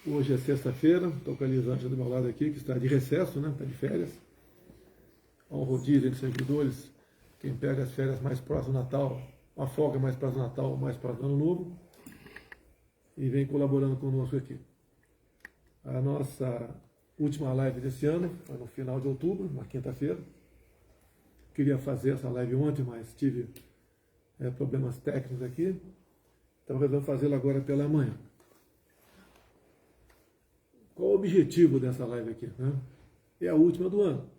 Hoje é sexta-feira, estou com a Elisângela do meu lado aqui, que está de recesso, né? Está de férias. Há um rodízio entre servidores, quem pega as férias mais próximas do Natal, uma folga mais próxima do Natal, mais próxima do Ano Novo, e vem colaborando conosco aqui. A nossa última live desse ano foi no final de outubro, na quinta-feira. Queria fazer essa live ontem, mas tive problemas técnicos aqui, então resolvi fazê-la agora pela manhã. Qual o objetivo dessa live aqui? Né? É a última do ano.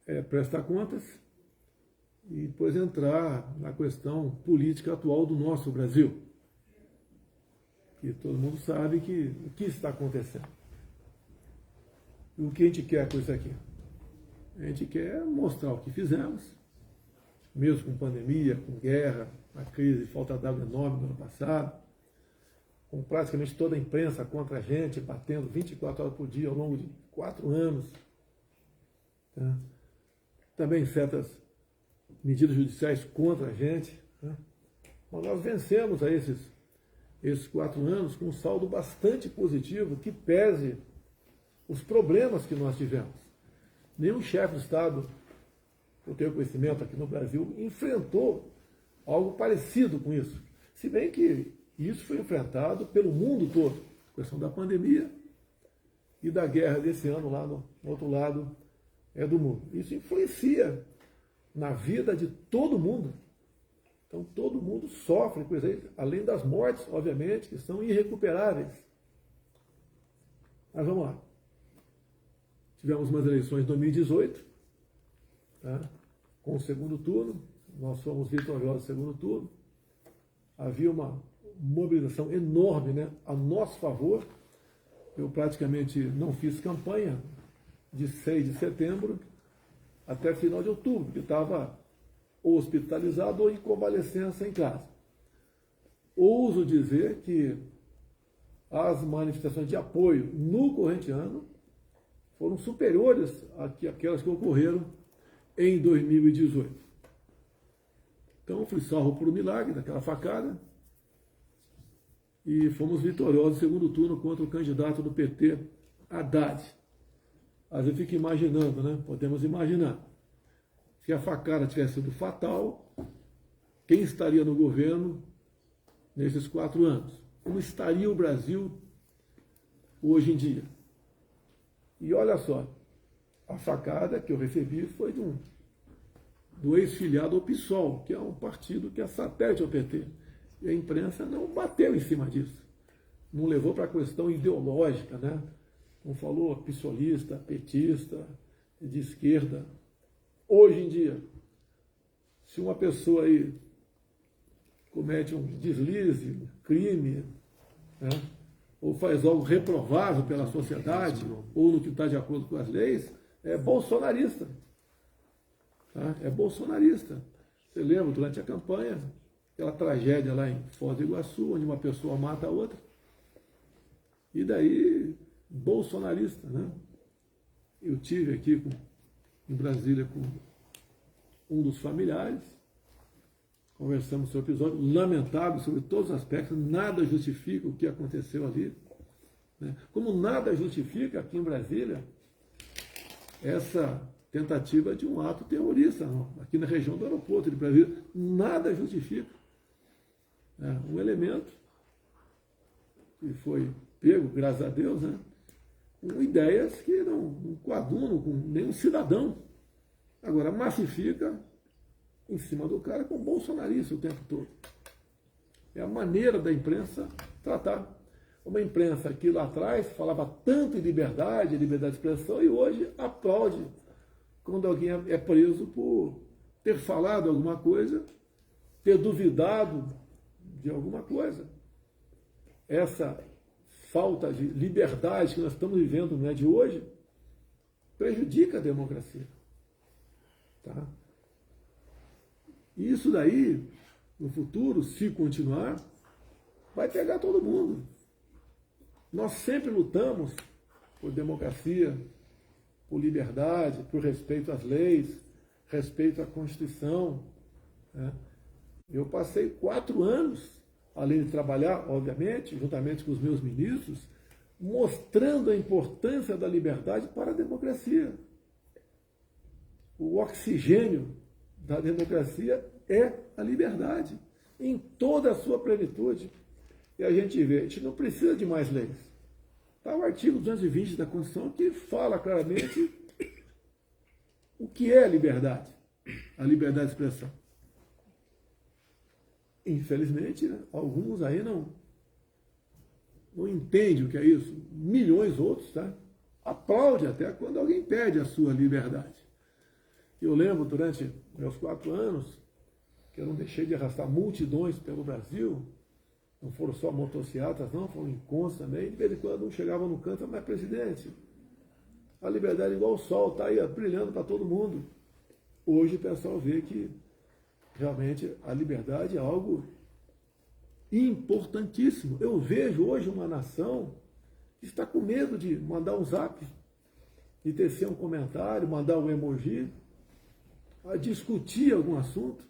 É prestar contas e depois entrar na questão política atual do nosso Brasil. Que todo mundo sabe o que está acontecendo. E o que a gente quer com isso aqui? A gente quer mostrar o que fizemos, mesmo com pandemia, com guerra, a crise de falta d'água enorme no ano passado, com praticamente toda a imprensa contra a gente, batendo 24 horas por dia ao longo de 4 anos. Tá? Também certas medidas judiciais contra a gente. Tá? Mas nós vencemos a esses 4 anos com um saldo bastante positivo, que pese os problemas que nós tivemos. Nenhum chefe de Estado, eu tenho conhecimento aqui no Brasil, enfrentou algo parecido com isso. Se bem que isso foi enfrentado pelo mundo todo, a questão da pandemia e da guerra desse ano lá no outro lado do mundo. Isso influencia na vida de todo mundo. Então todo mundo sofre com isso aí, além das mortes, obviamente, que são irrecuperáveis. Mas vamos lá. Tivemos umas eleições em 2018, tá? Com o segundo turno, nós fomos vitoriosos no segundo turno. Havia uma mobilização enorme, né, a nosso favor. Eu praticamente não fiz campanha de 6 de setembro até final de outubro, porque estava hospitalizado ou em convalescença em casa. Ouso dizer que as manifestações de apoio no corrente ano foram superiores àquelas que ocorreram em 2018. Então, fui salvo por um milagre daquela facada e fomos vitoriosos no segundo turno contra o candidato do PT, Haddad. Às vezes eu fico imaginando, né? Podemos imaginar. Se a facada tivesse sido fatal, quem estaria no governo nesses 4 anos? Como estaria o Brasil hoje em dia? E olha só, a facada que eu recebi foi do ex-filiado ao PSOL, que é um partido que é satélite ao PT. E a imprensa não bateu em cima disso. Não levou para a questão ideológica, né? Não falou psolista, petista, de esquerda. Hoje em dia, se uma pessoa aí comete um deslize, um crime, né? Ou faz algo reprovável pela sociedade, ou no que está de acordo com as leis, é bolsonarista. Tá? É bolsonarista. Você lembra, durante a campanha, aquela tragédia lá em Foz do Iguaçu, onde uma pessoa mata a outra. E daí, bolsonarista, né? Eu tive aqui em Brasília com um dos familiares, conversamos sobre o episódio, lamentável sobre todos os aspectos, nada justifica o que aconteceu ali. Né? Como nada justifica aqui em Brasília essa tentativa de um ato terrorista, não. Aqui na região do aeroporto de Brasília, nada justifica. Um elemento que foi pego, graças a Deus, né, com ideias que não coadunam com nenhum cidadão. Agora, massifica em cima do cara com bolsonarista o tempo todo. É a maneira da imprensa tratar. Uma imprensa que lá atrás falava tanto em liberdade de expressão e hoje aplaude quando alguém é preso por ter falado alguma coisa, ter duvidado de alguma coisa. Essa falta de liberdade que nós estamos vivendo no dia de hoje prejudica a democracia. Tá? E isso daí, no futuro, se continuar, vai pegar todo mundo. Nós sempre lutamos por democracia, por liberdade, por respeito às leis, respeito à Constituição. Né? Eu passei 4 anos além de trabalhar, obviamente, juntamente com os meus ministros, mostrando a importância da liberdade para a democracia. O oxigênio da democracia é a liberdade, em toda a sua plenitude. E a gente vê, a gente não precisa de mais leis. Está o artigo 220 da Constituição que fala claramente o que é a liberdade de expressão. Infelizmente, né, alguns aí não entendem o que é isso. Milhões outros, tá? Aplaudem até quando alguém pede a sua liberdade. Eu lembro, durante meus 4 anos, que eu não deixei de arrastar multidões pelo Brasil. Não foram só motocicletas, não, foram encontros também. De vez em quando um chegava no canto, mas presidente, a liberdade é igual o sol, está aí brilhando para todo mundo. Hoje o pessoal vê que realmente a liberdade é algo importantíssimo. Eu vejo hoje uma nação que está com medo de mandar um zap, de tecer um comentário, mandar um emoji, a discutir algum assunto.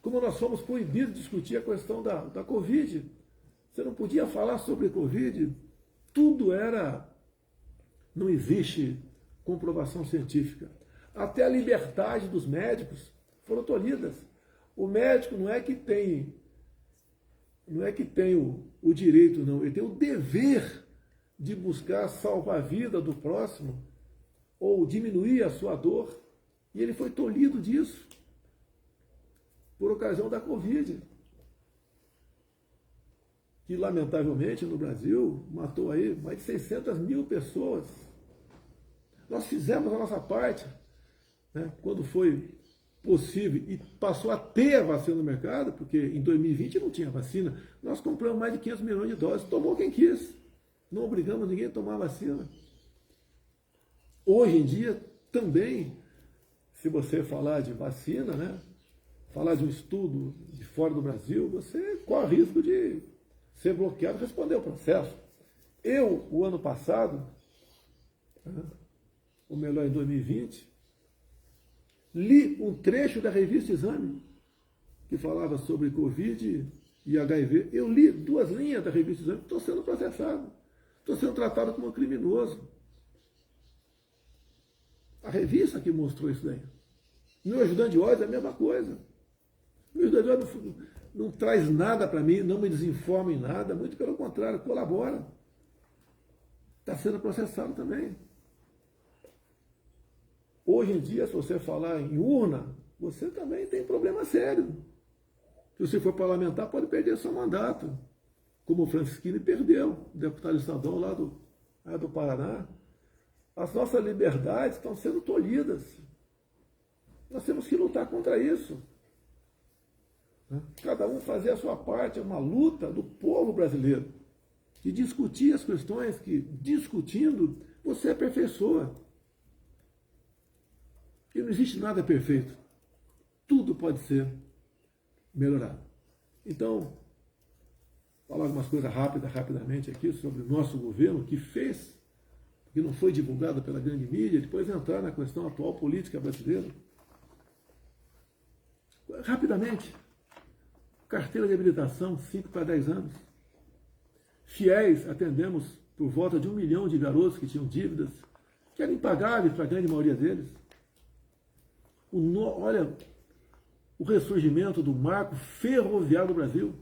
Como nós fomos proibidos de discutir a questão da Covid. Você não podia falar sobre Covid, tudo era... Não existe comprovação científica. Até a liberdade dos médicos foram tolhidas. O médico não é que tem o direito, não, ele tem o dever de buscar salvar a vida do próximo ou diminuir a sua dor. E ele foi tolhido disso por ocasião da Covid, que lamentavelmente no Brasil matou aí mais de 600 mil pessoas. Nós fizemos a nossa parte, né, quando foi possível e passou a ter a vacina no mercado, porque em 2020 não tinha vacina, nós compramos mais de 500 milhões de doses, tomou quem quis, não obrigamos ninguém a tomar a vacina. Hoje em dia também, se você falar de vacina, né, falar de um estudo de fora do Brasil, você corre risco de ser bloqueado e responder o processo. Eu, o ano passado, ou melhor, em 2020, li um trecho da revista Exame, que falava sobre Covid e HIV. Eu li 2 linhas da revista Exame, estou sendo processado, estou sendo tratado como um criminoso. A revista que mostrou isso daí. Meu ajudante de ordem é a mesma coisa. Meu ajudante de ordem não traz nada para mim, não me desinforma em nada, muito pelo contrário, colabora. Está sendo processado também. Hoje em dia, se você falar em urna, você também tem problema sério. Se você for parlamentar, pode perder seu mandato. Como o Francisquini perdeu, deputado estadual lá do Paraná. As nossas liberdades estão sendo tolhidas. Nós temos que lutar contra isso. Cada um fazer a sua parte, é uma luta do povo brasileiro. De discutir as questões que, discutindo, você aperfeiçoa. E não existe nada perfeito. Tudo pode ser melhorado. Então, falar algumas coisas rapidamente aqui sobre o nosso governo, que fez, que não foi divulgado pela grande mídia, depois entrar na questão atual política brasileira. Rapidamente, carteira de habilitação, 5 para 10 anos. Fiéis, atendemos por volta de 1 milhão de garotos que tinham dívidas, que eram impagáveis para a grande maioria deles. Olha, o ressurgimento do marco ferroviário do Brasil.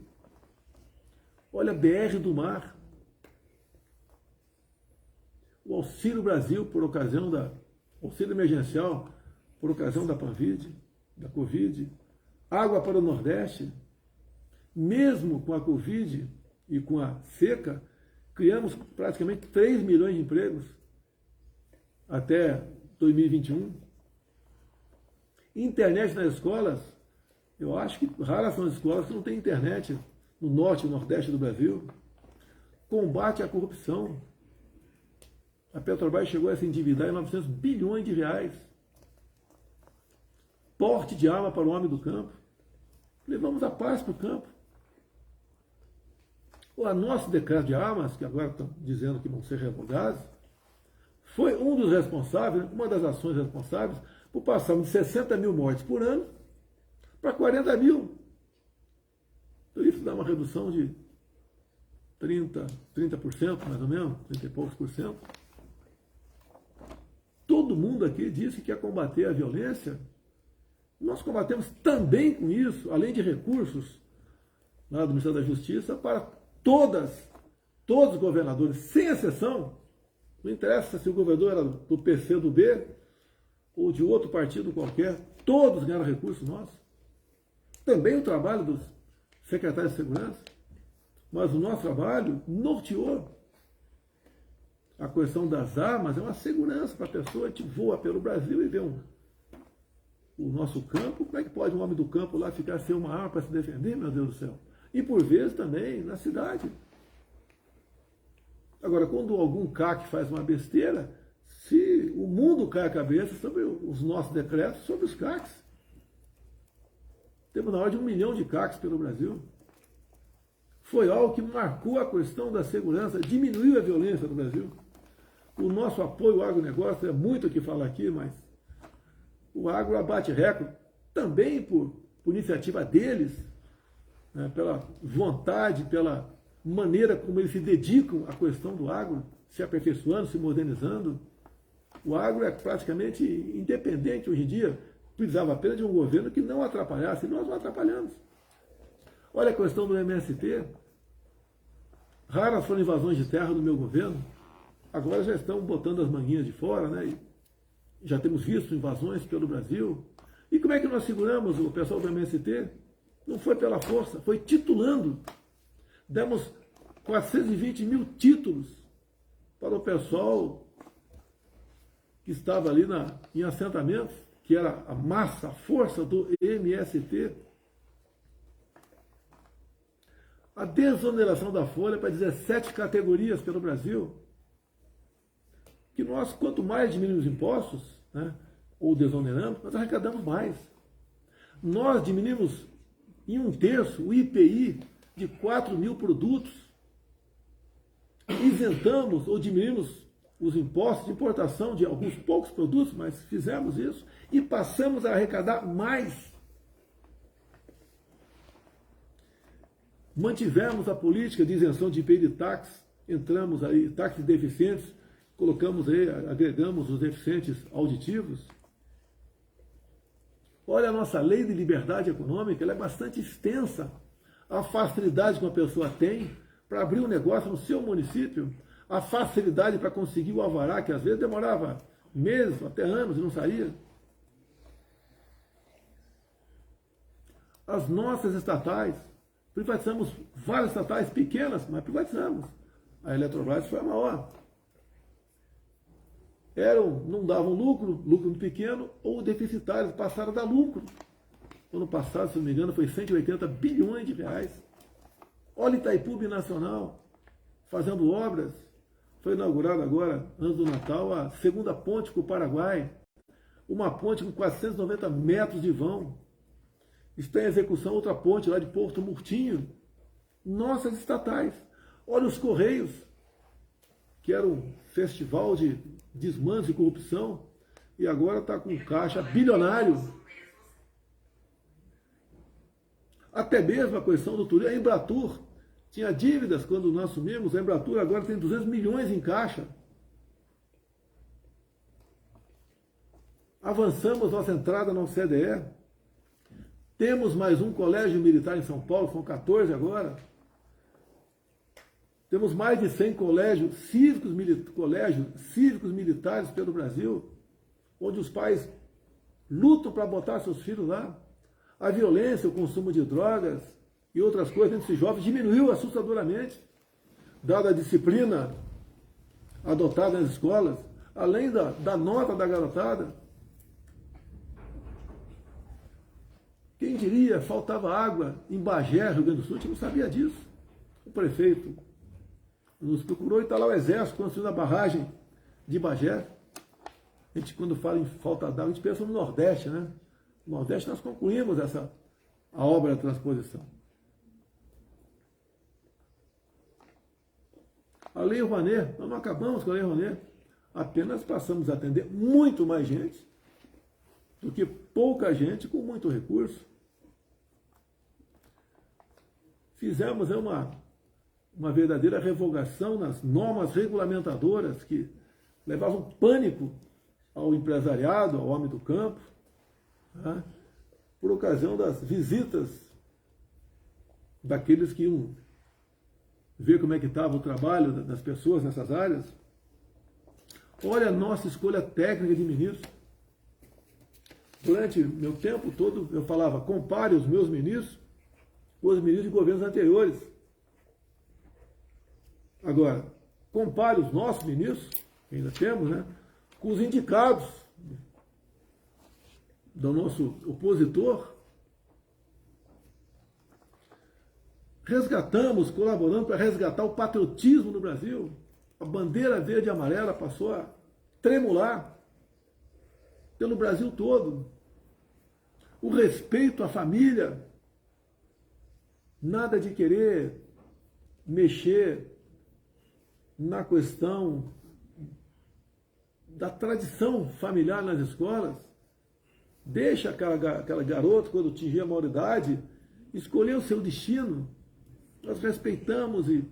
Olha a BR do Mar. O Auxílio Brasil, por ocasião auxílio emergencial, por ocasião da Covid. Água para o Nordeste. Mesmo com a Covid e com a seca, criamos praticamente 3 milhões de empregos até 2021. Internet nas escolas, eu acho que raras são as escolas que não têm internet no norte e nordeste do Brasil. Combate à corrupção. A Petrobras chegou a se endividar em 900 bilhões de reais. Porte de arma para o homem do campo. Levamos a paz para o campo. O nosso decreto de armas, que agora estão dizendo que vão ser revogados, foi um dos responsáveis, uma das ações responsáveis, por passarmos de 60 mil mortes por ano para 40 mil. Então, isso isso dá uma redução de 30% mais ou menos, 30 e poucos por cento. Todo mundo aqui disse que quer combater a violência. Nós combatemos também com isso, além de recursos lá do Ministério da Justiça, para todos os governadores, sem exceção. Não interessa se o governador era do PC, do B, ou de outro partido qualquer, todos ganharam recursos nossos. Também o trabalho dos secretários de segurança. Mas o nosso trabalho norteou a questão das armas, é uma segurança para a pessoa. A gente voa pelo Brasil e vê o nosso campo. Como é que pode um homem do campo lá ficar sem uma arma para se defender, meu Deus do céu? E por vezes também na cidade. Agora, quando algum CAC faz uma besteira, se o mundo cai a cabeça sobre os nossos decretos, sobre os CACs. Temos na hora de 1 milhão de CACs pelo Brasil. Foi algo que marcou a questão da segurança, diminuiu a violência no Brasil. O nosso apoio ao agronegócio é muito o que falar aqui, mas o agro abate recorde, também por iniciativa deles, né, pela vontade, pela maneira como eles se dedicam à questão do agro, se aperfeiçoando, se modernizando. O agro é praticamente independente hoje em dia, precisava apenas de um governo que não atrapalhasse, e nós não atrapalhamos. Olha a questão do MST. Raras foram invasões de terra no meu governo. Agora já estão botando as manguinhas de fora, né? E já temos visto invasões pelo Brasil. E como é que nós seguramos o pessoal do MST? Não foi pela força, foi titulando. Demos 420 mil títulos para o pessoal que estava ali em assentamentos, que era a massa, a força do MST. A desoneração da folha para 17 categorias pelo Brasil. Que nós, quanto mais diminuímos impostos, né, ou desoneramos, nós arrecadamos mais. Nós diminuímos em 1/3 o IPI de 4 mil produtos. Isentamos ou diminuímos os impostos de importação de alguns poucos produtos, mas fizemos isso e passamos a arrecadar mais. Mantivemos a política de isenção de IPI de táxi, entramos aí, táxis deficientes, colocamos aí, agregamos os deficientes auditivos. Olha a nossa lei de liberdade econômica, ela é bastante extensa. A facilidade que uma pessoa tem para abrir um negócio no seu município, a facilidade para conseguir o alvará, que às vezes demorava meses, até anos e não saía. As nossas estatais, privatizamos várias estatais pequenas, mas privatizamos. A Eletrobras foi a maior. Não davam lucro pequeno, ou deficitários, passaram a dar lucro. Ano passado, se não me engano, foi 180 bilhões de reais. Olha Itaipu Binacional, fazendo obras. Foi inaugurada agora, antes do Natal, a segunda ponte com o Paraguai. Uma ponte com 490 metros de vão. Está em execução outra ponte lá de Porto Murtinho. Nossas estatais. Olha os Correios, que era um festival de desmanche e corrupção, e agora está com caixa bilionário. Até mesmo a questão do turismo. A Embratur tinha dívidas quando nós assumimos. A Embratur agora tem 200 milhões em caixa. Avançamos nossa entrada na OCDE. Temos mais um colégio militar em São Paulo, são 14 agora. Temos mais de 100 colégios cívicos militares pelo Brasil, onde os pais lutam para botar seus filhos lá. A violência, o consumo de drogas e outras coisas entre esses jovens diminuiu assustadoramente, dada a disciplina adotada nas escolas, além da nota da garotada. Quem diria, faltava água em Bagé, Rio Grande do Sul, a gente não sabia disso. O prefeito nos procurou e está lá o Exército construindo a barragem de Bagé. A gente, quando fala em falta d'água, a gente pensa no Nordeste, né? No Nordeste nós concluímos a obra da transposição. A Lei Rouanet, nós não acabamos com a Lei Rouanet, apenas passamos a atender muito mais gente do que pouca gente com muito recurso. fizemos uma verdadeira revogação nas normas regulamentadoras que levavam pânico ao empresariado, ao homem do campo, né, por ocasião das visitas daqueles que iam ver como é que estava o trabalho das pessoas nessas áreas. Olha a nossa escolha técnica de ministro. Durante meu tempo todo eu falava, compare os meus ministros com os ministros de governos anteriores. Agora, compare os nossos ministros, que ainda temos, né, com os indicados do nosso opositor. Resgatamos, colaboramos para resgatar o patriotismo no Brasil. A bandeira verde e amarela passou a tremular pelo Brasil todo. O respeito à família. Nada de querer mexer na questão da tradição familiar nas escolas. Deixa aquela garota, quando atingir a maioridade, escolher o seu destino. Nós respeitamos e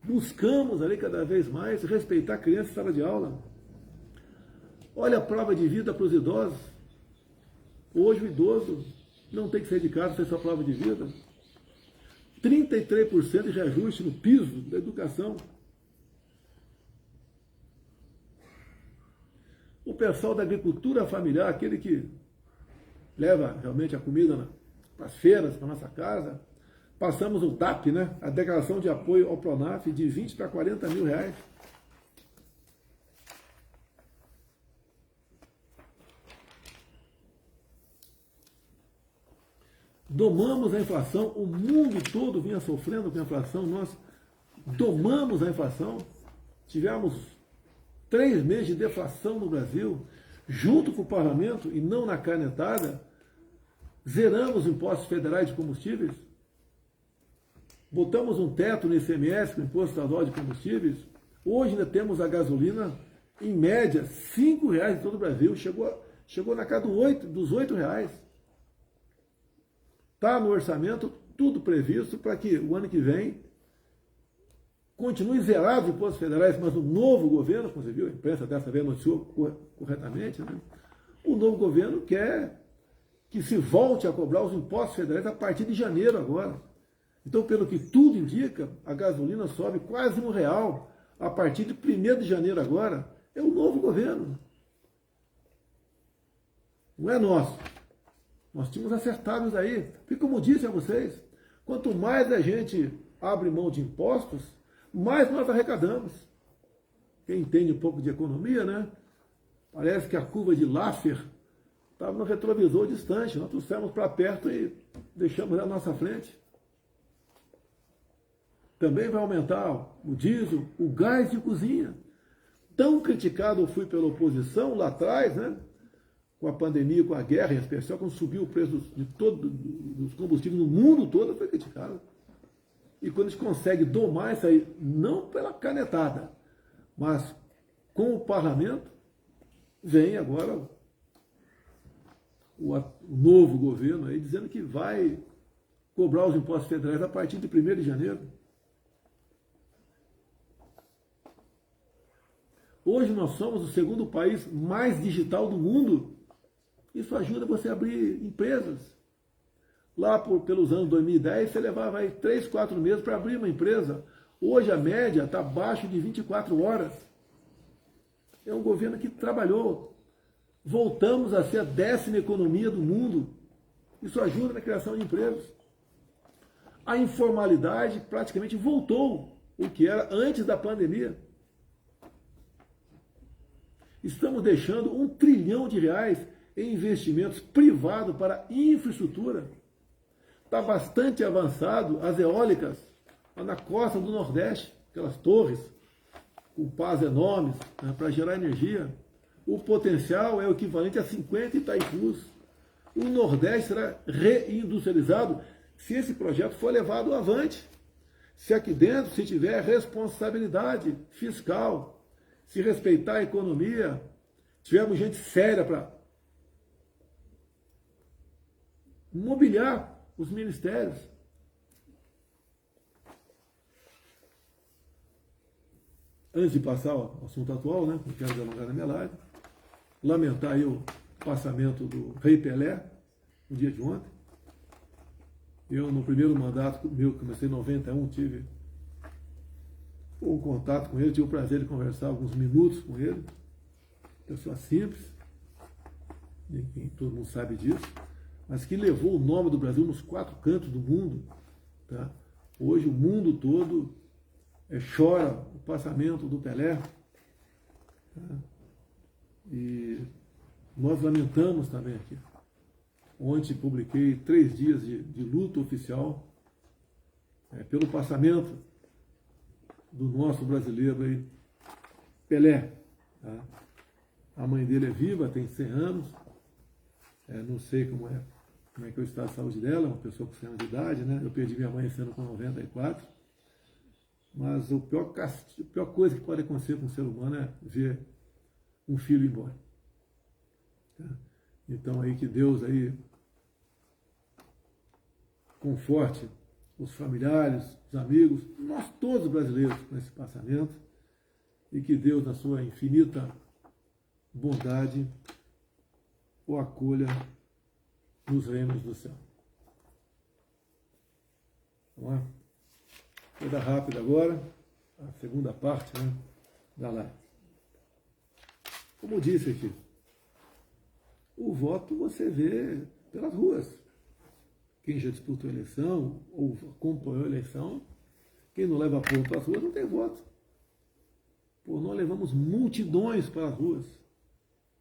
buscamos ali cada vez mais respeitar a criança em sala de aula. Olha a prova de vida para os idosos. Hoje o idoso não tem que sair de casa sem sua prova de vida. 33% de reajuste no piso da educação. O pessoal da agricultura familiar, aquele que leva realmente a comida para as feiras, para a nossa casa, passamos o DAP, né? A declaração de apoio ao Pronaf, de 20 para 40 mil reais. Domamos a inflação, o mundo todo vinha sofrendo com a inflação, nós domamos a inflação, tivemos 3 meses de deflação no Brasil, junto com o parlamento, e não na canetada, zeramos impostos federais de combustíveis, botamos um teto no ICMS, com o Imposto Estadual de Combustíveis. Hoje ainda temos a gasolina, em média, R$ 5,00 em todo o Brasil, chegou na casa dos R$ 8,00. Está no orçamento tudo previsto para que o ano que vem continue zerado os impostos federais, mas o novo governo, como você viu, a imprensa dessa vez noticiou corretamente, né? O novo governo quer que se volte a cobrar os impostos federais a partir de janeiro agora. Então, pelo que tudo indica, a gasolina sobe quase R$ 1,00 a partir de 1º de janeiro agora. É o novo governo. Não é nosso. Nós tínhamos acertado isso aí. Porque, como disse a vocês, quanto mais a gente abre mão de impostos, mais nós arrecadamos. Quem entende um pouco de economia, né? Parece que a curva de Laffer estava no retrovisor distante. Nós trouxemos para perto e deixamos na nossa frente. Também vai aumentar o diesel, o gás de cozinha. Tão criticado eu fui pela oposição lá atrás, né? Com a pandemia, com a guerra, em especial, quando subiu o preço dos combustíveis no mundo todo, foi criticado. E quando a gente consegue domar isso aí, não pela canetada, mas com o parlamento, vem agora o novo governo aí dizendo que vai cobrar os impostos federais a partir de 1º de janeiro. Hoje nós somos o 2º país mais digital do mundo. Isso ajuda você a abrir empresas. Lá pelos anos 2010, você levava aí 3, 4 meses para abrir uma empresa. Hoje a média está abaixo de 24 horas. É um governo que trabalhou. Voltamos a ser a 10ª economia do mundo. Isso ajuda na criação de empregos. A informalidade praticamente voltou, o que era antes da pandemia. Estamos deixando R$ 1 trilhão em investimentos privados para infraestrutura. Está bastante avançado as eólicas lá na costa do Nordeste, aquelas torres com pás enormes, né, para gerar energia. O potencial é o equivalente a 50 Itaipus. O Nordeste será reindustrializado se esse projeto for levado avante. Se aqui dentro se tiver responsabilidade fiscal, se respeitar a economia, tivermos gente séria para mobiliar os ministérios. antes de passar ao assunto atual, né, não quero delongar na minha live, lamentar aí o passamento do Rei Pelé, no dia de ontem. Eu, no primeiro mandato meu, comecei em 91, tive um contato com ele, tive o prazer de conversar alguns minutos com ele. Pessoa simples, todo mundo sabe disso, mas que levou o nome do Brasil nos 4 cantos do mundo. Tá? Hoje o mundo todo chora o passamento do Pelé. Tá? E nós lamentamos também aqui. Ontem publiquei 3 dias de luta oficial pelo passamento do nosso brasileiro aí, Pelé. Tá? A mãe dele é viva, tem 100 anos. Não sei como é que é o estado de saúde dela, uma pessoa com 100 anos de idade, né? Eu perdi minha mãe esse ano com 94. Mas a pior coisa que pode acontecer com um ser humano é ver um filho ir embora. Tá? Então aí que Deus aí conforte os familiares, os amigos, nós todos brasileiros com esse passamento, e que Deus, na sua infinita bondade, o acolha nos reinos do céu. Vamos lá? Coisa rápida agora, a segunda parte, né, da live. Como eu disse aqui, o voto você vê pelas ruas. Quem já disputou a eleição ou acompanhou a eleição, quem não leva povo para as ruas não tem voto. Pô, nós levamos multidões para as ruas.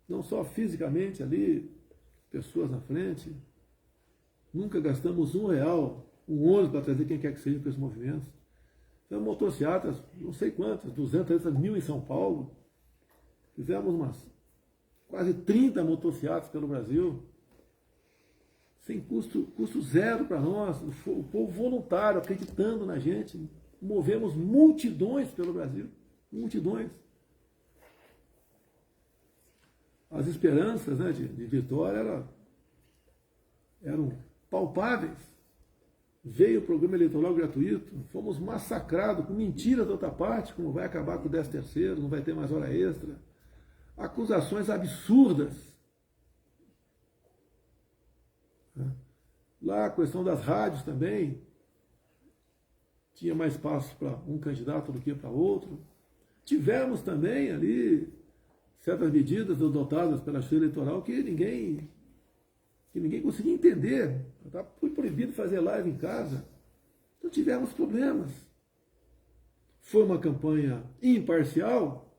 Não só fisicamente ali, pessoas na frente. Nunca gastamos R$1, um ônibus para trazer quem quer que seja para esses movimentos. Fizemos motocicletas, não sei quantas, 200, 300 mil em São Paulo. Fizemos quase 30 motocicletas pelo Brasil. Sem custo zero para nós, o povo voluntário, acreditando na gente. Movemos multidões pelo Brasil. Multidões. As esperanças, né, de vitória eram palpáveis. Veio o programa eleitoral gratuito, fomos massacrados com mentiras da outra parte, como vai acabar com o 13º, não vai ter mais hora extra. Acusações absurdas. Lá a questão das rádios também, tinha mais espaço para um candidato do que para outro. Tivemos também ali certas medidas adotadas pela Justiça Eleitoral que ninguém conseguia entender. Foi proibido fazer live em casa. Então tivemos problemas. Foi uma campanha imparcial?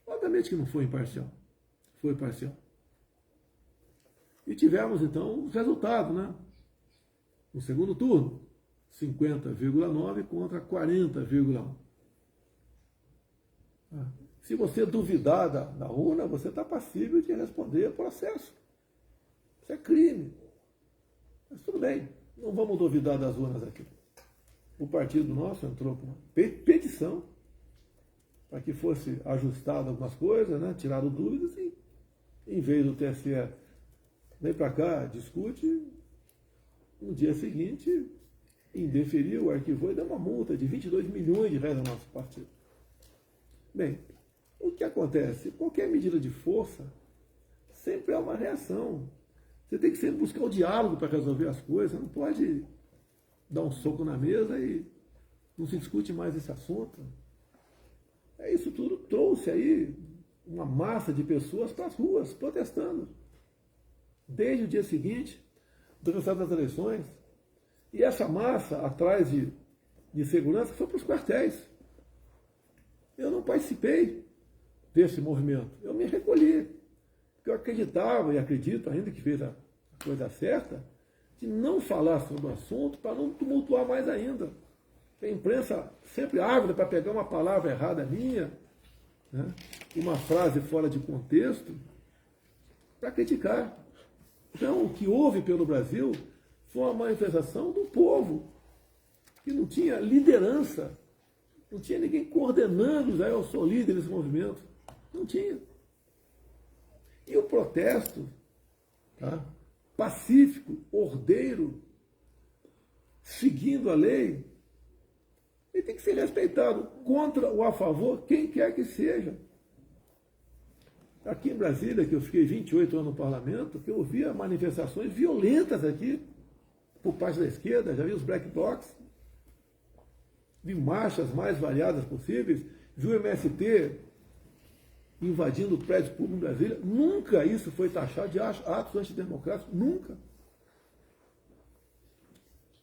Obviamente que não foi imparcial. Foi parcial. E tivemos, então, os resultados, né? No segundo turno, 50,9 contra 40,1. Se você duvidar da urna, você está passível de responder processo. Isso é crime. Mas tudo bem, não vamos duvidar das urnas aqui. O partido nosso entrou com uma petição para que fosse ajustado algumas coisas, né? Tirado dúvidas e, em vez do TSE vem para cá, discute, no dia seguinte indeferiu, arquivou e deu uma multa de 22 milhões de reais ao nosso partido. Bem, o que acontece? Qualquer medida de força sempre é uma reação. Você tem que sempre buscar o diálogo para resolver as coisas. Você não pode dar um soco na mesa e não se discute mais esse assunto. Isso tudo trouxe aí uma massa de pessoas para as ruas, protestando. Desde o dia seguinte do resultado das eleições. E essa massa, atrás de segurança, foi para os quartéis. Eu não participei desse movimento. Eu me recolhi. Porque eu acreditava e acredito ainda que fez a coisa certa, de não falar sobre o assunto para não tumultuar mais ainda. A imprensa sempre ávida para pegar uma palavra errada minha, né, uma frase fora de contexto, para criticar. Então, o que houve pelo Brasil foi uma manifestação do povo, que não tinha liderança, não tinha ninguém coordenando, eu sou líder desse movimento. Não tinha. E o protesto, tá, pacífico, ordeiro, seguindo a lei, ele tem que ser respeitado, contra ou a favor, quem quer que seja. Aqui em Brasília, que eu fiquei 28 anos no parlamento, que eu ouvia manifestações violentas aqui, por parte da esquerda, já vi os black blocs, vi marchas mais variadas possíveis, vi o MST invadindo o prédio público em Brasília. Nunca isso foi taxado de atos antidemocráticos, nunca.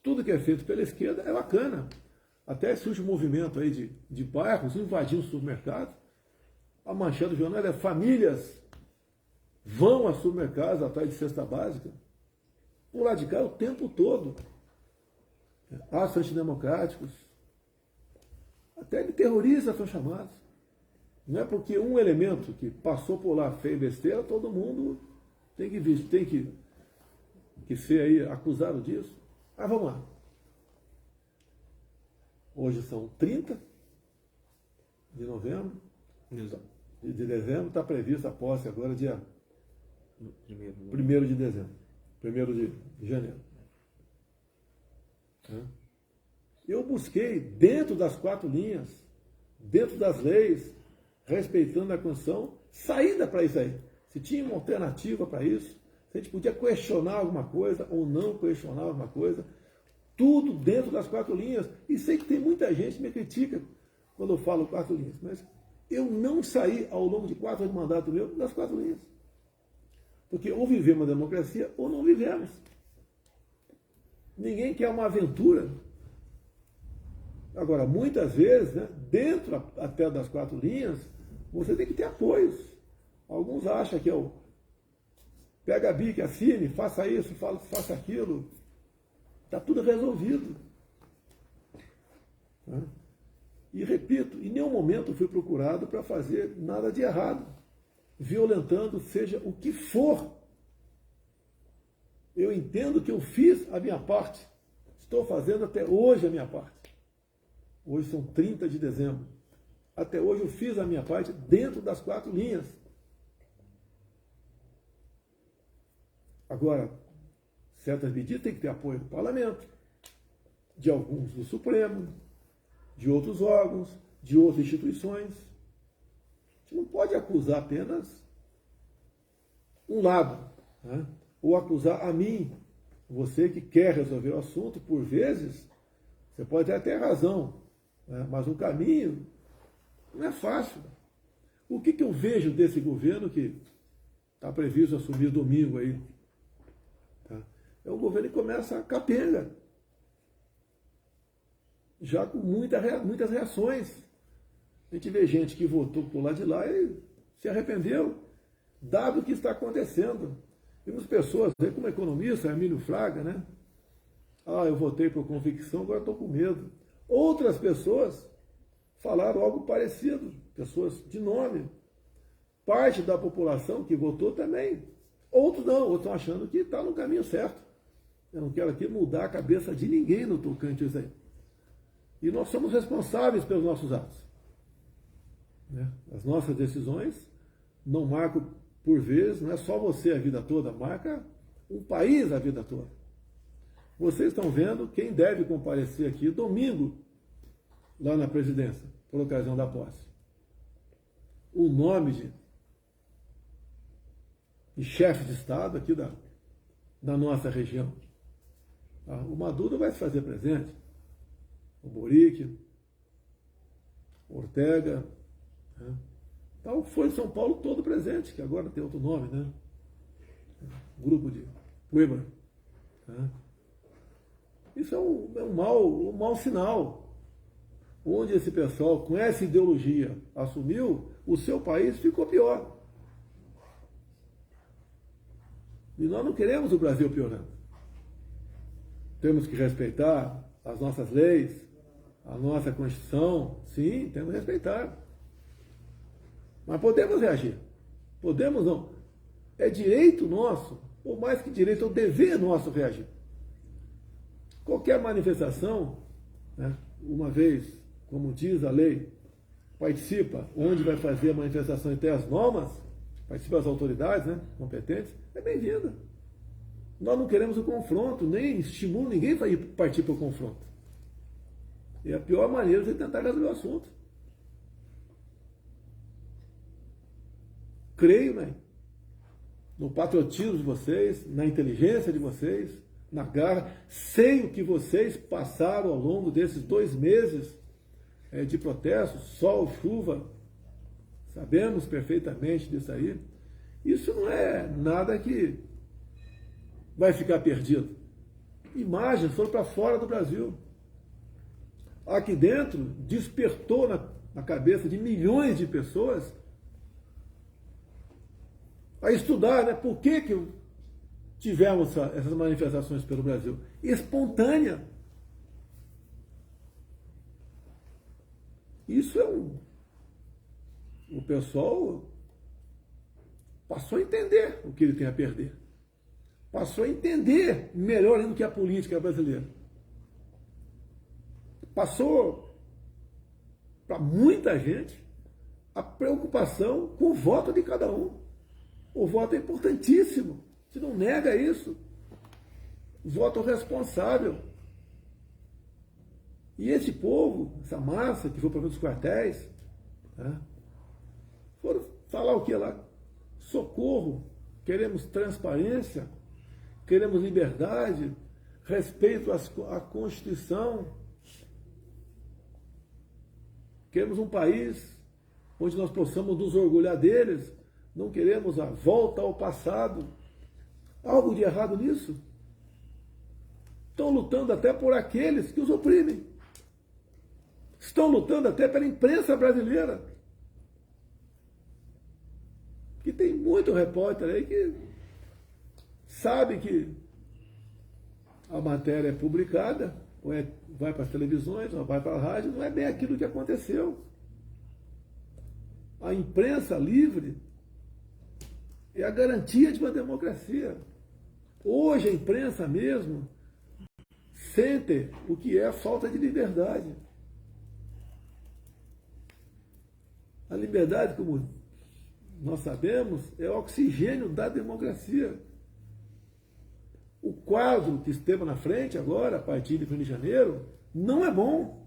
Tudo que é feito pela esquerda é bacana. Até esse último movimento aí de bairros invadindo supermercados, a manchete do jornal é: famílias vão a supermercados atrás de cesta básica. Por lá de cá o tempo todo. Atos antidemocráticos. Até de terroristas são chamados. Não é porque um elemento que passou por lá fez besteira, todo mundo tem que ser aí acusado disso. Mas vamos lá. Hoje são 30 de novembro. De dezembro está prevista a posse agora dia 1º de dezembro. 1º de janeiro. Eu busquei, dentro das 4 linhas, dentro das leis, respeitando a Constituição, saída para isso aí. Se tinha uma alternativa para isso, se a gente podia questionar alguma coisa ou não questionar alguma coisa, tudo dentro das 4 linhas. E sei que tem muita gente que me critica quando eu falo 4 linhas, mas eu não saí ao longo de 4 anos de mandato meu das 4 linhas. Porque ou vivemos a democracia ou não vivemos. Ninguém quer uma aventura. Agora, muitas vezes, né, dentro até das 4 linhas, você tem que ter apoios. Alguns acham que pega a bica, assine, faça isso, faça aquilo. Está tudo resolvido. E repito, em nenhum momento fui procurado para fazer nada de errado, violentando seja o que for. Eu entendo que eu fiz a minha parte. Estou fazendo até hoje a minha parte. Hoje são 30 de dezembro. Até hoje eu fiz a minha parte dentro das 4 linhas. Agora, certas medidas têm que ter apoio do parlamento, de alguns do Supremo, de outros órgãos, de outras instituições. A gente não pode acusar apenas um lado, né? Ou acusar a mim, você que quer resolver o assunto. Por vezes, você pode até ter razão, né? Mas o caminho não é fácil. O que eu vejo desse governo que está previsto assumir domingo aí? Tá? É um governo que começa capenga, já com muitas reações. A gente vê gente que votou por lá de lá e se arrependeu, dado o que está acontecendo. Temos pessoas, como economista, Emílio Fraga, né? Eu votei por convicção, agora estou com medo. Outras pessoas falaram algo parecido, pessoas de nome. Parte da população que votou também. Outros não, outros estão achando que está no caminho certo. Eu não quero aqui mudar a cabeça de ninguém no tocante a isso aí. E nós somos responsáveis pelos nossos atos. As nossas decisões não marcam, por vezes, não é só você a vida toda, marca um país a vida toda. Vocês estão vendo quem deve comparecer aqui domingo, lá na presidência, por ocasião da posse. O nome de chefe de Estado aqui da nossa região. O Maduro vai se fazer presente. O Boric, o Ortega, né? Então foi São Paulo todo presente, que agora tem outro nome, né? Grupo de Puebla. Né? Isso é um mau sinal. Onde esse pessoal, com essa ideologia, assumiu, o seu país ficou pior. E nós não queremos o Brasil piorando. Temos que respeitar as nossas leis, a nossa Constituição, sim, temos que respeitar. Mas podemos reagir. Podemos não. É direito nosso, ou mais que direito, é o dever nosso reagir. Qualquer manifestação, né, uma vez, como diz a lei, participa onde vai fazer a manifestação e tem as normas, participa as autoridades, né, competentes, é bem-vinda. Nós não queremos o confronto, nem estimulo ninguém para partir para o confronto. É a pior maneira de tentar resolver o assunto. Creio, né, no patriotismo de vocês, na inteligência de vocês, na garra. Sei o que vocês passaram ao longo desses 2 meses de protesto, sol, chuva. Sabemos perfeitamente disso aí. Isso não é nada que vai ficar perdido. Imagens foram para fora do Brasil. Aqui dentro, despertou na cabeça de milhões de pessoas a estudar, né? Por que tivemos essas manifestações pelo Brasil? Espontânea. Isso o pessoal passou a entender o que ele tem a perder. Passou a entender melhor ainda do que a política brasileira. Passou para muita gente a preocupação com o voto de cada um. O voto é importantíssimo. Você não nega isso. Voto responsável. E esse povo, essa massa que foi para os quartéis, né, foram falar o que lá? Socorro, queremos transparência, queremos liberdade, respeito à Constituição. Queremos um país onde nós possamos nos orgulhar deles. Não queremos a volta ao passado. Algo de errado nisso? Estão lutando até por aqueles que os oprimem. Estão lutando até pela imprensa brasileira. Que tem muito repórter aí que sabe que a matéria é publicada, ou vai para as televisões, ou vai para a rádio, não é bem aquilo que aconteceu. A imprensa livre é a garantia de uma democracia. Hoje a imprensa mesmo sente o que é a falta de liberdade. A liberdade, como nós sabemos, é o oxigênio da democracia. O quadro que esteve na frente agora, a partir de 1 de janeiro, não é bom.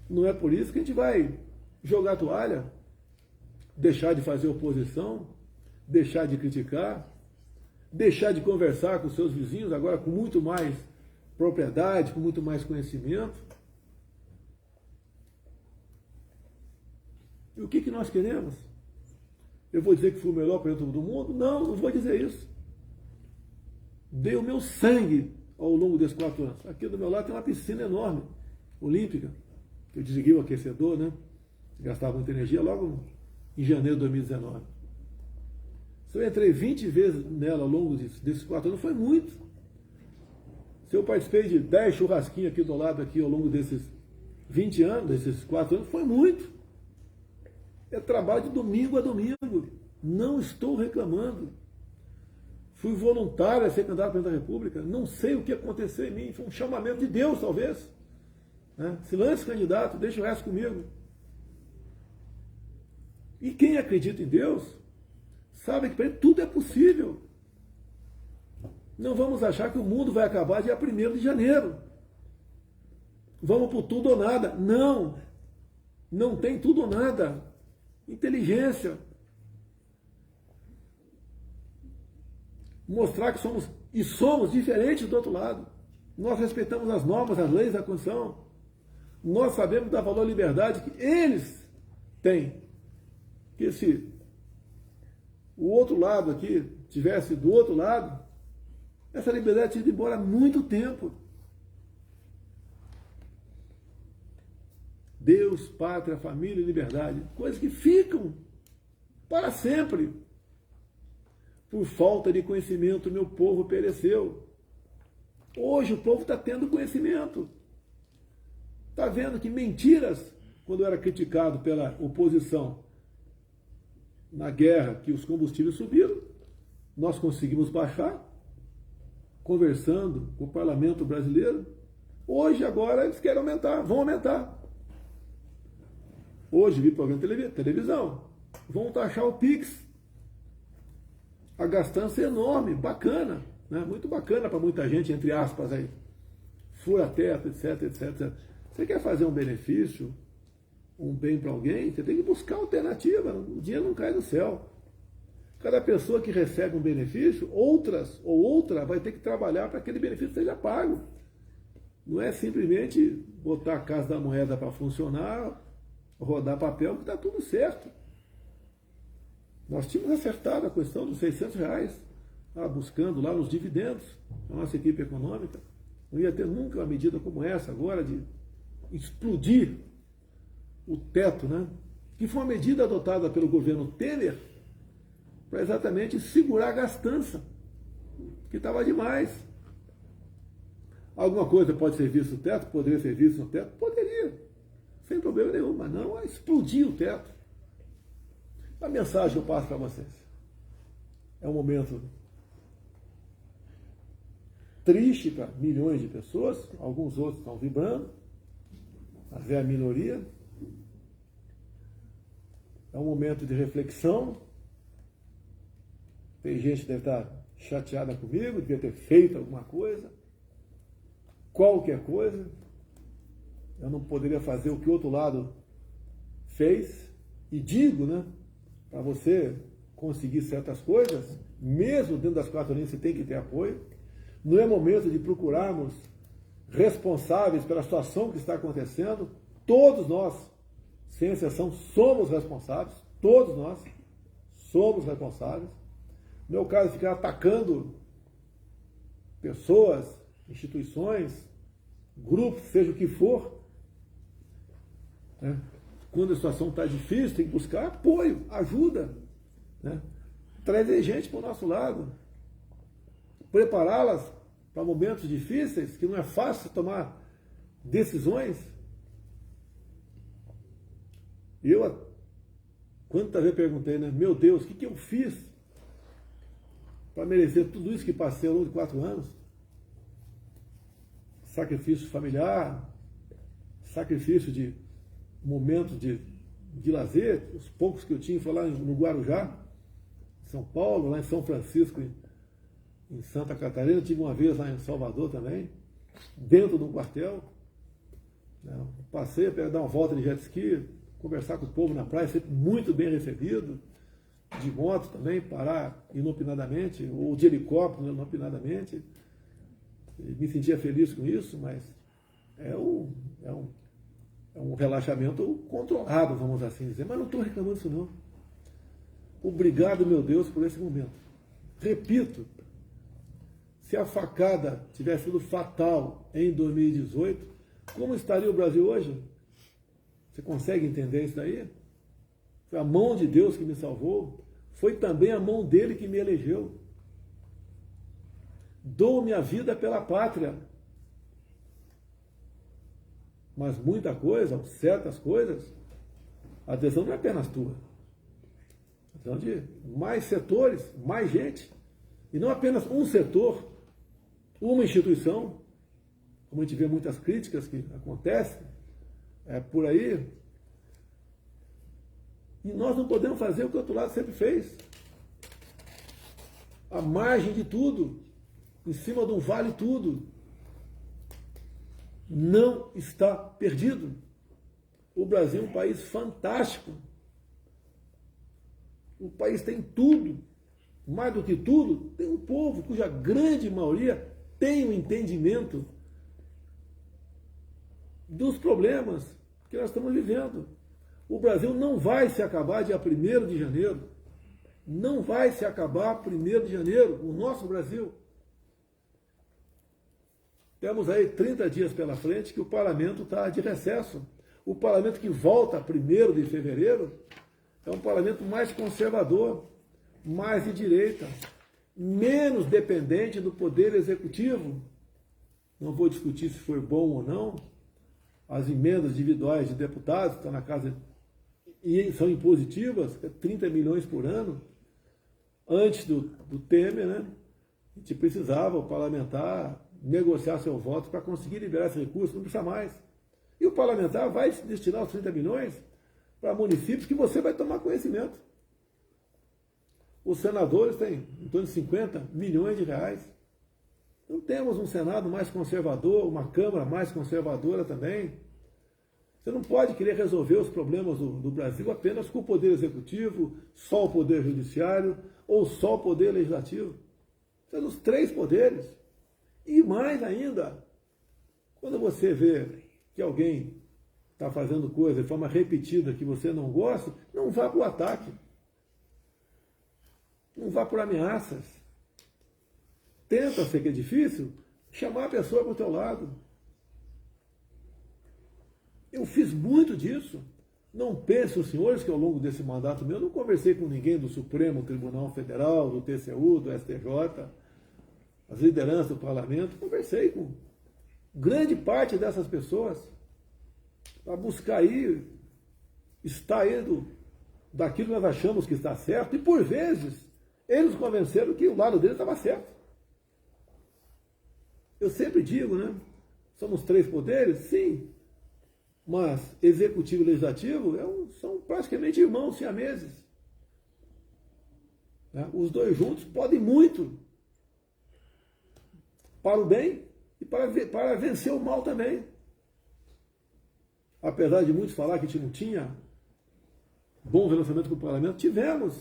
Não é por isso que a gente vai jogar a toalha, deixar de fazer oposição, deixar de criticar, deixar de conversar com seus vizinhos, agora com muito mais propriedade, com muito mais conhecimento. E o que nós queremos? Eu vou dizer que fui o melhor presidente do mundo? Não, não vou dizer isso. Dei o meu sangue ao longo desses 4 anos. Aqui do meu lado tem uma piscina enorme, olímpica, que eu desliguei o aquecedor, né? Gastava muita energia logo em janeiro de 2019. Se eu entrei 20 vezes nela ao longo desses 4 anos, foi muito. Se eu participei de 10 churrasquinhos aqui do lado, aqui ao longo desses 20 anos, desses 4 anos, foi muito. É trabalho de domingo a domingo. Não estou reclamando. Fui voluntário a ser candidato a presidente da República. Não sei o que aconteceu em mim. Foi um chamamento de Deus, talvez. Né? Se lance candidato, deixa o resto comigo. E quem acredita em Deus, sabe que para ele tudo é possível. Não vamos achar que o mundo vai acabar dia 1º de janeiro. Vamos por tudo ou nada. Não. Não tem tudo ou nada. Inteligência. Mostrar que somos diferentes do outro lado. Nós respeitamos as normas, as leis da Constituição. Nós sabemos dar valor à liberdade que eles têm. Que se o outro lado aqui tivesse do outro lado, essa liberdade tinha ido embora há muito tempo. Deus, pátria, família e liberdade. Coisas que ficam para sempre. Por falta de conhecimento, meu povo pereceu. Hoje o povo está tendo conhecimento. Está vendo que mentiras, quando eu era criticado pela oposição na guerra, que os combustíveis subiram, nós conseguimos baixar, conversando com o parlamento brasileiro. Hoje, agora, eles querem aumentar, vão aumentar. Hoje vi programa de televisão, vão taxar o Pix. A gastança é enorme, bacana, né? Muito bacana para muita gente, entre aspas aí. fura-teto, etc, etc, etc. Você quer fazer um benefício, um bem para alguém, você tem que buscar alternativa, o dinheiro não cai do céu. Cada pessoa que recebe um benefício, outra vai ter que trabalhar para que aquele benefício seja pago. Não é simplesmente botar a Casa da Moeda para funcionar, rodar papel, que está tudo certo. Nós tínhamos acertado a questão dos R$600, buscando lá nos dividendos, a nossa equipe econômica. Não ia ter nunca uma medida como essa agora de explodir o teto, né? Que foi uma medida adotada pelo governo Temer para exatamente segurar a gastança, que estava demais. Alguma coisa pode ser vista no teto? Poderia ser vista no teto? Poderia, sem problema nenhum, mas não a explodir o teto. A mensagem que eu passo para vocês é um momento triste para milhões de pessoas, alguns outros estão vibrando, mas é a minoria. É um momento de reflexão. Tem gente que deve estar chateada comigo, devia ter feito alguma coisa, qualquer coisa. Eu não poderia fazer o que o outro lado fez, e digo, né, para você conseguir certas coisas, mesmo dentro das quatro linhas você tem que ter apoio. Não é momento de procurarmos responsáveis pela situação que está acontecendo. Todos nós, sem exceção, somos responsáveis. Todos nós somos responsáveis. No meu caso, ficar atacando pessoas, instituições, grupos, seja o que for, né? Quando a situação está difícil, tem que buscar apoio, ajuda, né? Trazer gente para o nosso lado, prepará-las para momentos difíceis, que não é fácil tomar decisões. Eu, quantas vezes perguntei, né? Meu Deus, o que eu fiz para merecer tudo isso que passei ao longo de 4 anos? Sacrifício familiar, sacrifício de momentos de lazer, os poucos que eu tinha, foi lá no Guarujá, em São Paulo, lá em São Francisco, em Santa Catarina, tive uma vez lá em Salvador também, dentro do quartel. Passei a dar uma volta de jet ski, conversar com o povo na praia, sempre muito bem recebido, de moto também, parar inopinadamente, ou de helicóptero inopinadamente. Me sentia feliz com isso, mas é um relaxamento controlado, vamos assim dizer. Mas não estou reclamando disso não. Obrigado, meu Deus, por esse momento. Repito, se a facada tivesse sido fatal em 2018, como estaria o Brasil hoje? Você consegue entender isso daí? Foi a mão de Deus que me salvou, foi também a mão dele que me elegeu. Dou minha vida pela pátria. Mas muita coisa, certas coisas, a decisão não é apenas tua. A decisão de mais setores, mais gente. E não apenas um setor, uma instituição, como a gente vê muitas críticas que acontecem por aí. E nós não podemos fazer o que o outro lado sempre fez. À margem de tudo, em cima de um vale tudo. Não está perdido. O Brasil é um país fantástico. O país tem tudo. Mais do que tudo, tem um povo cuja grande maioria tem um entendimento dos problemas que nós estamos vivendo. O Brasil não vai se acabar dia 1º de janeiro. Não vai se acabar 1º de janeiro, o nosso Brasil. Temos aí 30 dias pela frente que o parlamento está de recesso. O parlamento que volta 1º de fevereiro é um parlamento mais conservador, mais de direita, menos dependente do poder executivo. Não vou discutir se foi bom ou não. As emendas individuais de deputados que estão na casa e são impositivas, 30 milhões por ano. Antes do Temer, né, a gente precisava, o parlamentar, negociar seu voto para conseguir liberar esse recurso, não precisa mais. E o parlamentar vai destinar os 30 milhões para municípios que você vai tomar conhecimento. Os senadores têm em torno de 50 milhões de reais. Não temos um Senado mais conservador, uma Câmara mais conservadora também. Você não pode querer resolver os problemas do Brasil apenas com o Poder Executivo, só o Poder Judiciário ou só o Poder Legislativo. São os três poderes. E mais ainda, quando você vê que alguém está fazendo coisa de forma repetida que você não gosta, não vá para o ataque. Não vá por ameaças. Tenta, sei que é difícil, chamar a pessoa para o teu lado. Eu fiz muito disso. Não pensem os senhores que ao longo desse mandato meu, eu não conversei com ninguém do Supremo Tribunal Federal, do TCU, do STJ, as lideranças do parlamento. Conversei com grande parte dessas pessoas para buscar aí, estar aí daquilo que nós achamos que está certo, e por vezes eles convenceram que o lado deles estava certo. Eu sempre digo, né? Somos três poderes? Sim. Mas executivo e legislativo são praticamente irmãos siameses. Né? Os dois juntos podem muito para o bem e para vencer o mal também. Apesar de muitos falar que a gente não tinha bom relacionamento com o parlamento, tivemos.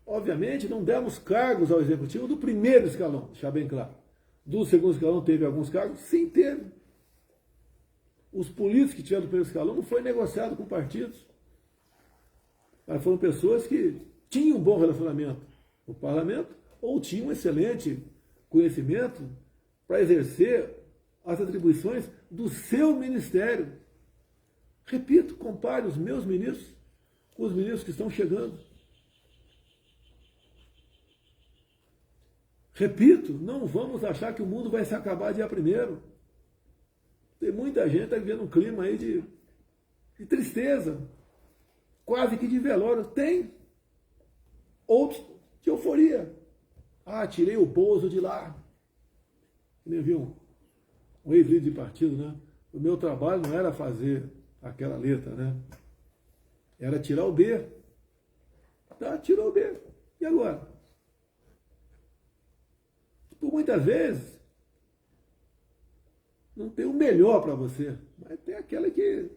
Obviamente, não demos cargos ao executivo do primeiro escalão, deixar bem claro. Do segundo escalão teve alguns cargos? Sim, teve. Os políticos que tiveram do primeiro escalão não foi negociado com partidos. Mas foram pessoas que tinham um bom relacionamento com o parlamento ou tinham um excelente conhecimento para exercer as atribuições do seu ministério. Repito, compare os meus ministros com os ministros que estão chegando. Repito, não vamos achar que o mundo vai se acabar dia 1º. Tem muita gente que está vivendo um clima aí de tristeza, quase que de velório. Tem outros de euforia. Ah, tirei o Bozo de lá. Nem viu um ex-líder de partido, né? O meu trabalho não era fazer aquela letra, né? Era tirar o B. Tá, tirou o B. E agora? Por muitas vezes, não tem o melhor para você, mas tem aquela que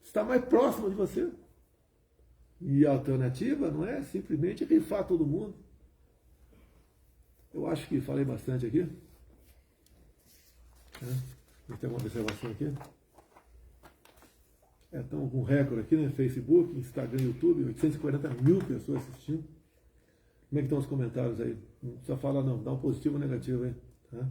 está mais próxima de você. E a alternativa não é simplesmente rifar todo mundo. Eu acho que falei bastante aqui. Tem uma observação aqui. Estamos com recorde aqui, né? Facebook, Instagram, YouTube, 840 mil pessoas assistindo. Como é que estão os comentários aí? Não precisa falar não, dá um positivo ou negativo aí. Tá?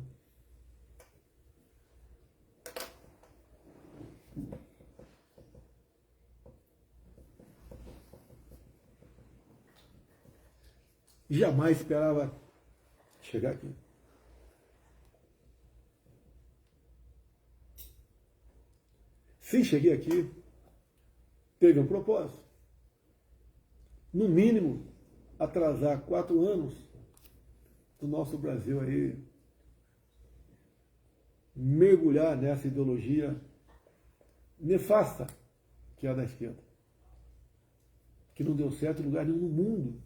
Jamais esperava chegar aqui. Se cheguei aqui, teve um propósito. No mínimo, atrasar 4 anos do nosso Brasil aí mergulhar nessa ideologia nefasta que é a da esquerda, que não deu certo em lugar nenhum no mundo.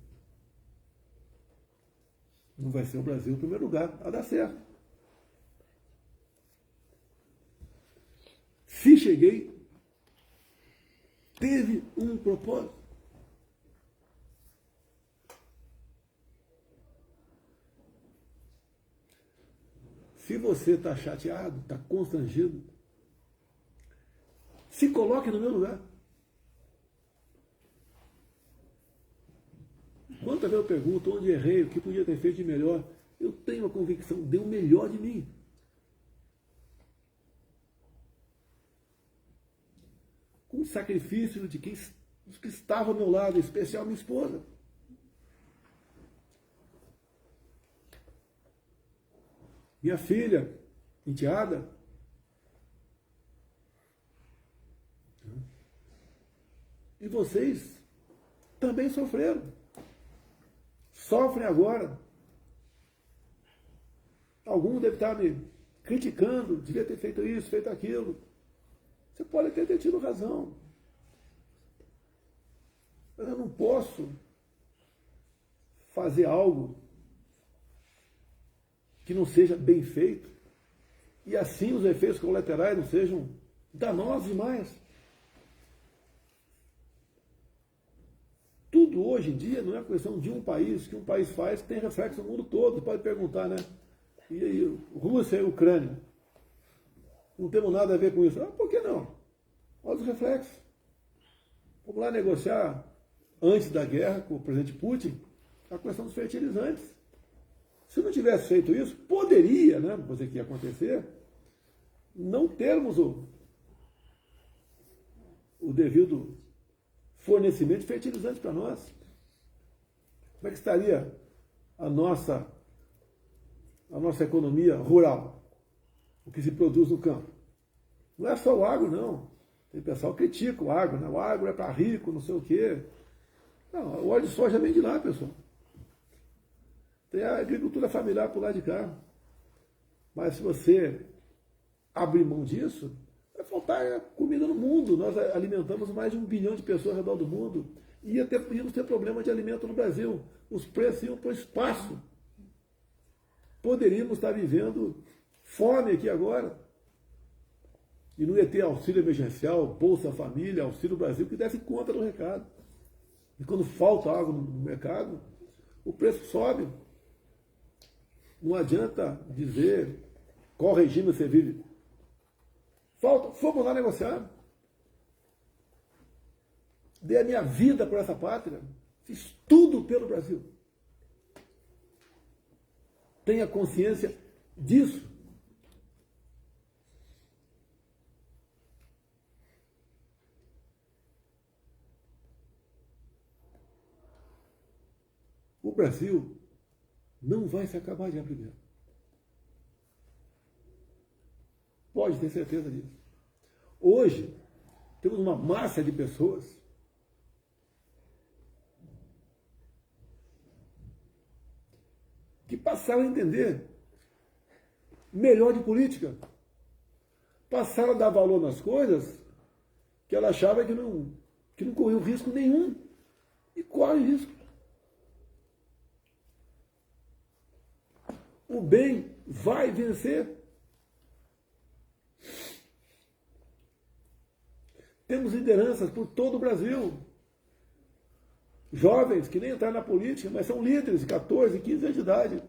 Não vai ser o Brasil o primeiro lugar a dar certo. Se cheguei, teve um propósito. Se você está chateado, está constrangido, se coloque no meu lugar. Quantas vezes eu pergunto onde errei, o que podia ter feito de melhor, eu tenho a convicção, deu o melhor de mim. Com o sacrifício dos que estavam ao meu lado, em especial minha esposa. Minha filha, enteada. E vocês também sofreram. Sofrem agora. Alguns devem estar me criticando, devia ter feito isso, feito aquilo. Você pode até ter tido razão. Mas eu não posso fazer algo que não seja bem feito, e assim os efeitos colaterais não sejam danosos demais. Tudo hoje em dia não é questão de um país, que um país faz, tem reflexo no mundo todo. Você pode perguntar, né? E aí, Rússia e Ucrânia? Não temos nada a ver com isso. Ah, por que não? Olha os reflexos. Vamos lá negociar, antes da guerra, com o presidente Putin, a questão dos fertilizantes. Se não tivesse feito isso, poderia, né, você que ia acontecer, não termos o devido fornecimento de fertilizantes para nós. Como é que estaria a nossa economia rural? O que se produz no campo? Não é só o agro, não. Tem pessoal que critica o agro, né? O agro é para rico, não sei o quê. Não, o óleo de soja vem de lá, pessoal. Tem a agricultura familiar por lá de cá. Mas se você abrir mão disso, vai faltar comida no mundo. Nós alimentamos mais de 1 bilhão de pessoas ao redor do mundo. Íamos ter problema de alimento no Brasil. Os preços iam para o espaço. Poderíamos estar vivendo fome aqui agora. E não ia ter auxílio emergencial, Bolsa Família, Auxílio Brasil, que desse conta do recado. E quando falta água no mercado, o preço sobe. Não adianta dizer qual regime você vive. Fomos lá negociar. Dei a minha vida por essa pátria. Fiz tudo pelo Brasil. Tenha consciência disso. O Brasil não vai se acabar dia primeiro. Pode ter certeza disso. Hoje, temos uma massa de pessoas que passaram a entender melhor de política. Passaram a dar valor nas coisas que ela achava que não corriam risco nenhum. E corre risco. O bem vai vencer. Temos lideranças por todo o Brasil. Jovens que nem entraram na política, mas são líderes de 14, 15 anos de idade.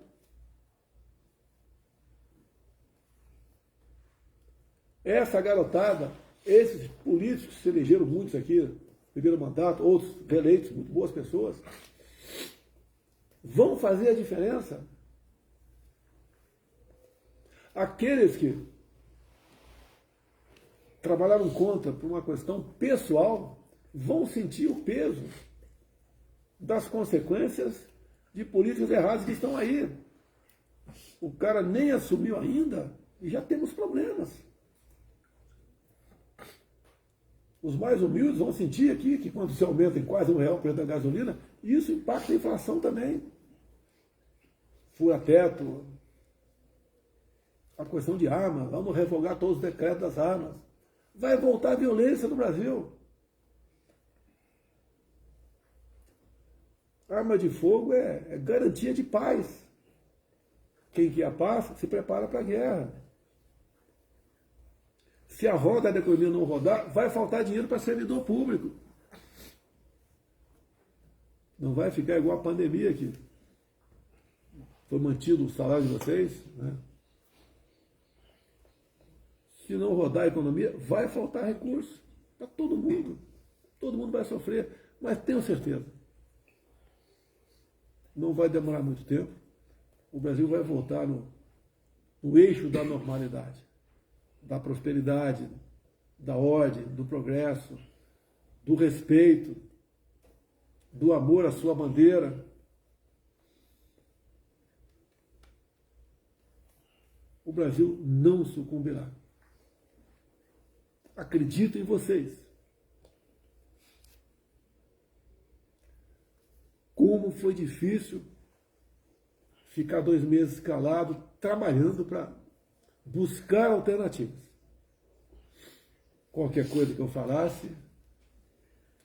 Essa garotada, esses políticos que se elegeram muitos aqui, primeiro mandato, outros reeleitos, muito boas pessoas, vão fazer a diferença. Aqueles que trabalharam contra por uma questão pessoal vão sentir o peso das consequências de políticas erradas que estão aí. O cara nem assumiu ainda e já temos problemas. Os mais humildes vão sentir aqui que quando se aumenta em quase R$1 o preço da gasolina, isso impacta a inflação também. Fura-teto, a questão de armas, vamos revogar todos os decretos das armas. Vai voltar a violência no Brasil. Arma de fogo é garantia de paz. Quem quer a paz se prepara para a guerra. Se a roda da economia não rodar, vai faltar dinheiro para servidor público. Não vai ficar igual a pandemia aqui. Foi mantido o salário de vocês, né? Se não rodar a economia, vai faltar recurso para todo mundo. Todo mundo vai sofrer, mas tenho certeza. Não vai demorar muito tempo. O Brasil vai voltar no eixo da normalidade, da prosperidade, da ordem, do progresso, do respeito, do amor à sua bandeira. O Brasil não sucumbirá. Acredito em vocês. Como foi difícil ficar 2 meses calado, trabalhando para buscar alternativas. Qualquer coisa que eu falasse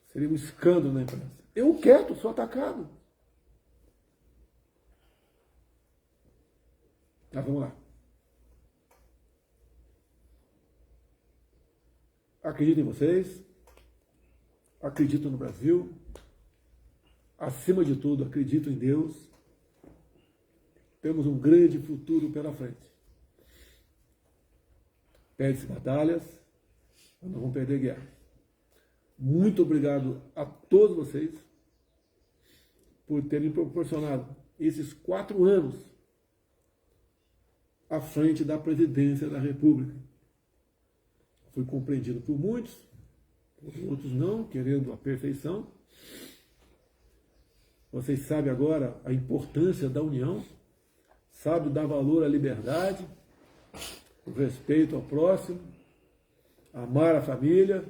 seria um escândalo na imprensa. Eu quieto, sou atacado. Tá, vamos lá. Acredito em vocês, acredito no Brasil, acima de tudo, acredito em Deus. Temos um grande futuro pela frente. Perde-se batalhas, mas não vamos perder guerra. Muito obrigado a todos vocês por terem proporcionado esses 4 anos à frente da presidência da República. Fui compreendido por muitos, por outros não, querendo a perfeição. Vocês sabem agora a importância da união, sabem dar valor à liberdade, o respeito ao próximo, amar a família,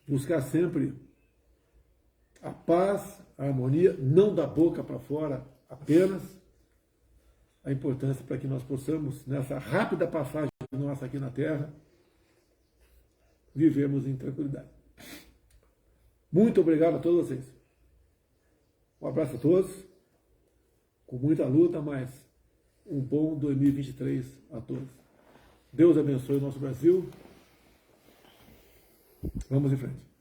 buscar sempre a paz, a harmonia, não da boca para fora apenas, a importância para que nós possamos, nessa rápida passagem nossa aqui na Terra, vivermos em tranquilidade. Muito obrigado a todos vocês. Um abraço a todos, com muita luta, mas um bom 2023 a todos. Deus abençoe o nosso Brasil. Vamos em frente.